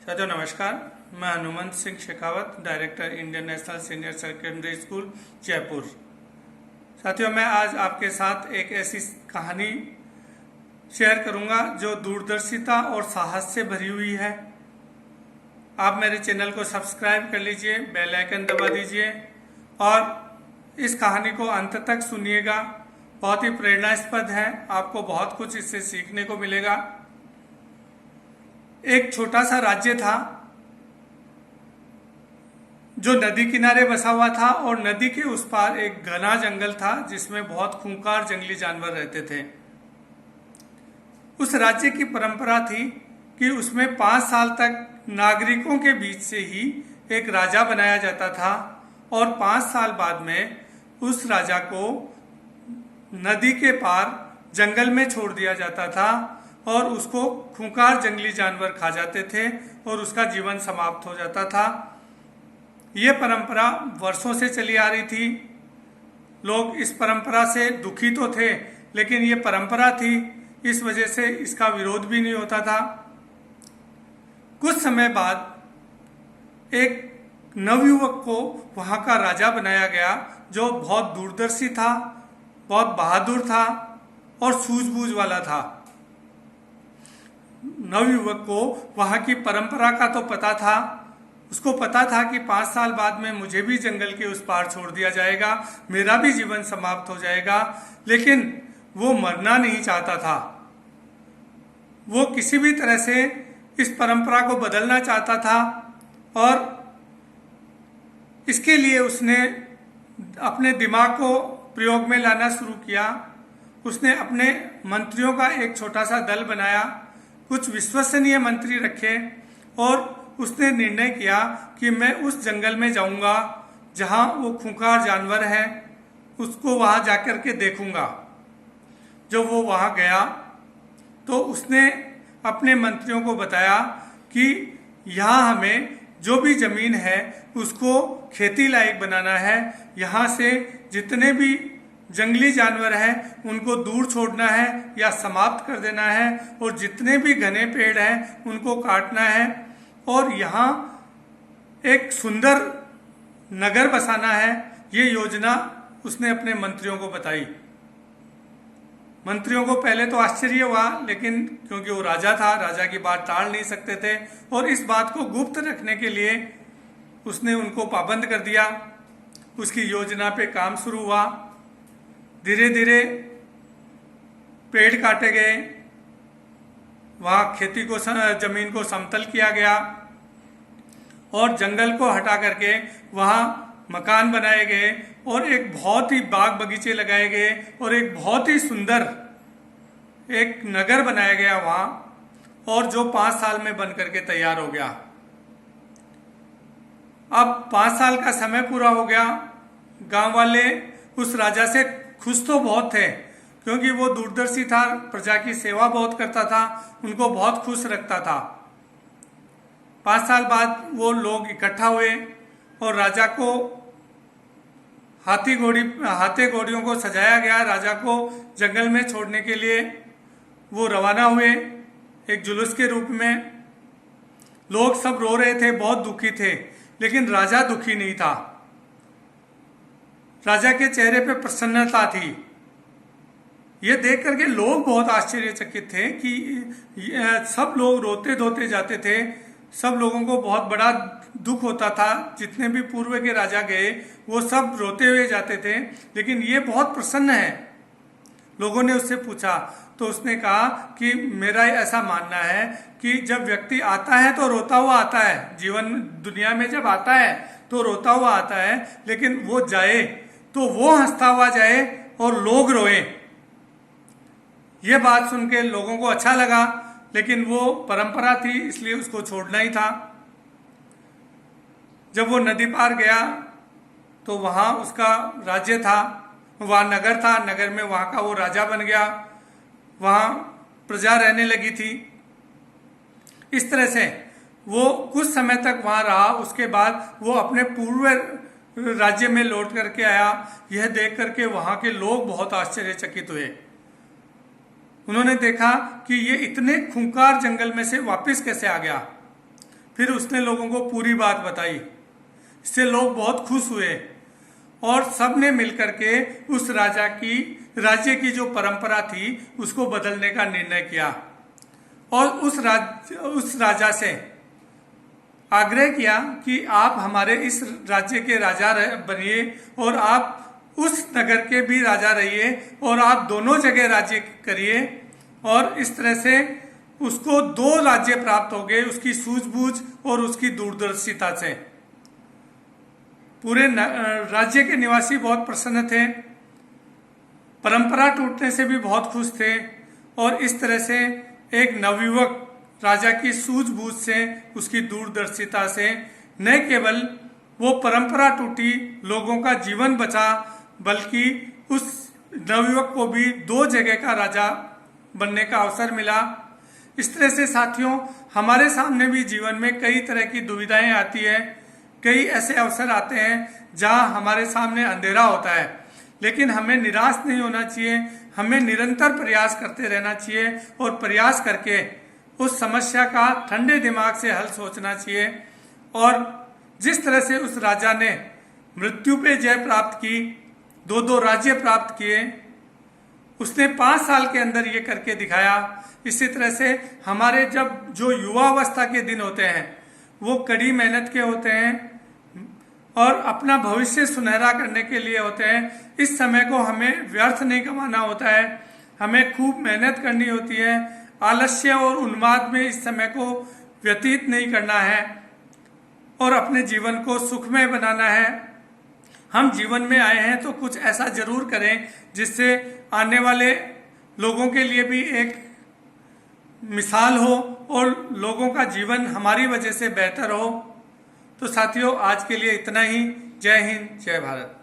साथियों नमस्कार, मैं Hanumant Singh Shekhawat, director Indian national senior secondary school Jaipur. साथियों मैं आज आपके साथ एक ऐसी कहानी शेयर करूंगा जो दूरदर्शिता और साहस से भरी हुई है। आप मेरे चैनल को सब्सक्राइब कर लीजिए, बेल आइकन दबा दीजिए और इस कहानी को अंत तक सुनिएगा। बहुत ही प्रेरणास्पद है, आपको बहुत कुछ इससे सीखने को मिलेगा। एक छोटा सा राज्य था जो नदी किनारे बसा हुआ था और नदी के उस पार एक घना जंगल था जिसमें बहुत खूंखार जंगली जानवर रहते थे। उस राज्य की परंपरा थी कि उसमें 5 साल तक नागरिकों के बीच से ही एक राजा बनाया जाता था और 5 साल बाद में उस राजा को नदी के पार जंगल में छोड़ दिया जाता था और उसको खूंखार जंगली जानवर खा जाते थे और उसका जीवन समाप्त हो जाता था। ये परंपरा वर्षों से चली आ रही थी। लोग इस परंपरा से दुखी तो थे, लेकिन ये परंपरा थी, इस वजह से इसका विरोध भी नहीं होता था। कुछ समय बाद एक नवयुवक को वहाँ का राजा बनाया गया जो बहुत दूरदर्शी था, बहुत बहादुर था और सूझबूझ वाला था। नवयुवक को वहां की परंपरा का तो पता था। उसको पता था कि 5 साल बाद में मुझे भी जंगल के उस पार छोड़ दिया जाएगा, मेरा भी जीवन समाप्त हो जाएगा, लेकिन वो मरना नहीं चाहता था। वो किसी भी तरह से इस परंपरा को बदलना चाहता था और इसके लिए उसने अपने दिमाग को प्रयोग में लाना शुरू किया। उसने अपने मंत्रियों का एक छोटा सा दल बनाया, कुछ विश्वसनीय मंत्री रखे और उसने निर्णय किया कि मैं उस जंगल में जाऊंगा जहां वो खूंखार जानवर है, उसको वहां जाकर के देखूंगा। जब वो वहां गया तो उसने अपने मंत्रियों को बताया कि यहाँ हमें जो भी जमीन है उसको खेती लायक बनाना है, यहाँ से जितने भी जंगली जानवर हैं उनको दूर छोड़ना है या समाप्त कर देना है और जितने भी घने पेड़ हैं उनको काटना है और यहाँ एक सुंदर नगर बसाना है। ये योजना उसने अपने मंत्रियों को बताई। मंत्रियों को पहले तो आश्चर्य हुआ, लेकिन क्योंकि वो राजा था, राजा की बात टाल नहीं सकते थे और इस बात को गुप्त रखने के लिए उसने उनको पाबंद कर दिया। उसकी योजना पे काम शुरू हुआ। धीरे धीरे पेड़ काटे गए, वहाँ खेती को जमीन को समतल किया गया और जंगल को हटा करके वहाँ मकान बनाए गए और एक बहुत ही बाग बगीचे लगाए गए और एक बहुत ही सुंदर एक नगर बनाया गया वहाँ, और जो 5 साल में बन करके तैयार हो गया। अब 5 साल का समय पूरा हो गया। गांव वाले उस राजा से खुश तो बहुत थे क्योंकि वो दूरदर्शी था, प्रजा की सेवा बहुत करता था, उनको बहुत खुश रखता था। 5 साल बाद वो लोग इकट्ठा हुए और राजा को हाथी घोड़ियों को सजाया गया। राजा को जंगल में छोड़ने के लिए वो रवाना हुए एक जुलूस के रूप में। लोग सब रो रहे थे, बहुत दुखी थे, लेकिन राजा दुखी नहीं था। राजा के चेहरे पे प्रसन्नता थी। ये देख करके लोग बहुत आश्चर्यचकित थे कि सब लोग रोते धोते जाते थे। सब लोगों को बहुत बड़ा दुख होता था। जितने भी पूर्व के राजा गए वो सब रोते हुए जाते थे, लेकिन ये बहुत प्रसन्न है। लोगों ने उससे पूछा तो उसने कहा कि मेरा ऐसा मानना है कि जब व्यक्ति आता है तो रोता हुआ आता है, जीवन दुनिया में जब आता है तो रोता हुआ आता है, लेकिन वो जाए तो वो हंसता हुआ जाए और लोग रोए। ये बात सुन के लोगों को अच्छा लगा, लेकिन वो परंपरा थी इसलिए उसको छोड़ना ही था। जब वो नदी पार गया तो वहाँ उसका राज्य था, वहाँ नगर था, नगर में वहाँ का वो राजा बन गया, वहाँ प्रजा रहने लगी थी। इस तरह से वो कुछ समय तक वहाँ रहा। उसके बाद वो अपने पूर्व राज्य में लौट करके आया। यह देख करके वहाँ के लोग बहुत आश्चर्यचकित हुए। उन्होंने देखा कि ये इतने खूंखार जंगल में से वापस कैसे आ गया। फिर उसने लोगों को पूरी बात बताई। इससे लोग बहुत खुश हुए और सब ने मिलकर के उस राज्य की जो परंपरा थी उसको बदलने का निर्णय किया और उस राजा से आग्रह किया कि आप हमारे इस राज्य के राजा बनिए और आप उस नगर के भी राजा रहिए और आप दोनों जगह राज्य करिए। और इस तरह से उसको 2 राज्य प्राप्त हो गए उसकी सूझबूझ और उसकी दूरदर्शिता से। पूरे राज्य के निवासी बहुत प्रसन्न थे, परंपरा टूटने से भी बहुत खुश थे और इस तरह से एक नवयुवक राजा की सूझबूझ से, उसकी दूरदर्शिता से न केवल वो परंपरा टूटी, लोगों का जीवन बचा, बल्कि उस नवयुवक को भी 2 जगह का राजा बनने का अवसर मिला। इस तरह से साथियों, हमारे सामने भी जीवन में कई तरह की दुविधाएं आती है, कई ऐसे अवसर आते हैं जहां हमारे सामने अंधेरा होता है, लेकिन हमें निराश नहीं होना चाहिए, हमें निरंतर प्रयास करते रहना चाहिए और प्रयास करके उस समस्या का ठंडे दिमाग से हल सोचना चाहिए। और जिस तरह से उस राजा ने मृत्यु पे जय प्राप्त की, 2 राज्य प्राप्त किए, उसने 5 साल के अंदर ये करके दिखाया। इसी तरह से हमारे जब जो युवावस्था के दिन होते हैं वो कड़ी मेहनत के होते हैं और अपना भविष्य सुनहरा करने के लिए होते हैं। इस समय को हमें व्यर्थ नहीं गंवाना होता है, हमें खूब मेहनत करनी होती है, आलस्य और उन्माद में इस समय को व्यतीत नहीं करना है और अपने जीवन को सुखमय बनाना है। हम जीवन में आए हैं तो कुछ ऐसा जरूर करें जिससे आने वाले लोगों के लिए भी एक मिसाल हो और लोगों का जीवन हमारी वजह से बेहतर हो। तो साथियों, आज के लिए इतना ही। जय हिंद, जय भारत।